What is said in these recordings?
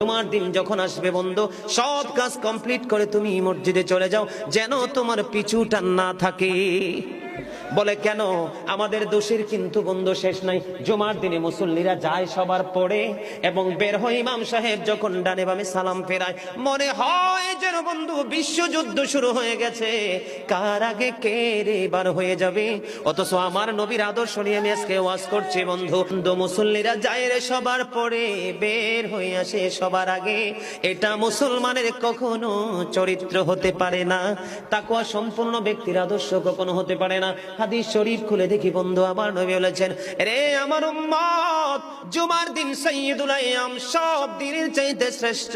তোমার দিন যখন আসবে বন্ধু, সব কাজ কমপ্লিট করে তুমি মসজিদে চলে যাও, যেন তোমার পিছু টান না থাকে। বলে কেন? আমাদের দোষের কিন্তু বন্ধু শেষ নাই। জুমার দিনে মুসল্লিরা যায় সবার পরে এবং বের হয়, ইমাম সাহেব যখন ডানে বামে সালাম ফেরায়, মনে হয় যেন বন্ধু বিশ্বযুদ্ধ শুরু হয়ে গেছে, কার আগে কে রে বার হয়ে যাবে। অথচ আমার নবীর আদর্শ নিয়ে আমি আজকে ওয়াজ করছি বন্ধু। মুসল্লিরা যায় রে সবার পরে, বের হয়ে আসে সবার আগে। এটা মুসলমানের কখনো চরিত্র হতে পারে না, তাকওয়া সম্পূর্ণ ব্যক্তির আদর্শ কখনো হতে পারে না। হাদিস শরীফ খুলে দেখি বন্ধু, আমার নবী বলেছেন, রে আমার উম্মত, জুমার দিন সাইয়্যিদুল আইয়াম, সব দিনের চাইতে শ্রেষ্ঠ।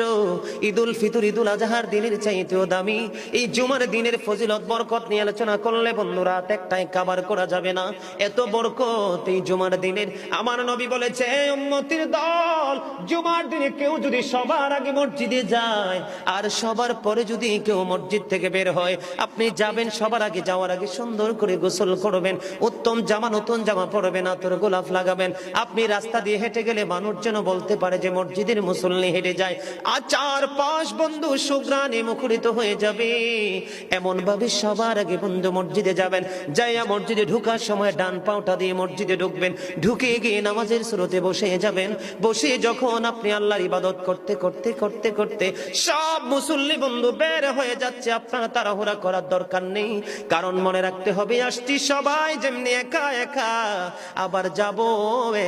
ঈদুল ফিতর, ঈদুল আজহার দিনের চাইতেও দামি। এই জুমার দিনের ফজিলত বরকত নিয়ে আলোচনা করলে বন্ধু রাত একটাই কভার করা যাবে না, এত বরকত এই জুমার দিনের। আমার নবী বলেছে, উম্মতের দল, জুমার দিনে কেউ যদি সবার আগে মসজিদে যায় আর সবার পরে যদি কেউ মসজিদ থেকে বের হয়, আপনি যাবেন সবার আগে, যাওয়ার আগে সুন্দর করে গোসল করবেন, উত্তম জামা নতুন জামা পরবেন, আতর গোলাপ লাগাবেন। আপনি রাস্তা দিয়ে হেঁটে গেলে মানুষ যেন বলতে পারে যে মসজিদের মুসল্লি হেঁটে যায়। আর চারপাশ বন্ধু সুঘ্রাণে মুখরিত হয়ে যাবে। এমন ভাবে সবার আগে বন্ধু মসজিদে যাবেন, যাইয়া মসজিদে ঢুকার সময় ডান পাওটা দিয়ে মসজিদে ঢুকবেন, ঢুকে গিয়ে নামাজের শুরুতে বসে যাবেন। বসে যখন আপনি আল্লাহর ইবাদত করতে করতে করতে করতে সব মুসল্লি বন্ধু বের হয়ে যাচ্ছে, আপনারা তাড়াহুড়া করার দরকার নেই। কারণ মনে রাখতে হবে, আসছি সবাই যেমনি একা একা, আবার যাব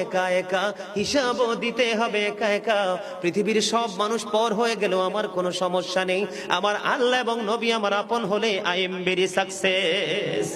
একা একা, হিসাবও দিতে হবে একা একা। পৃথিবীর সব মানুষ পর হয়ে গেল আমার কোনো সমস্যা নেই, আমার আল্লাহ এবং নবী আমার আপন হলে আই এম ভেরি সাকসেস।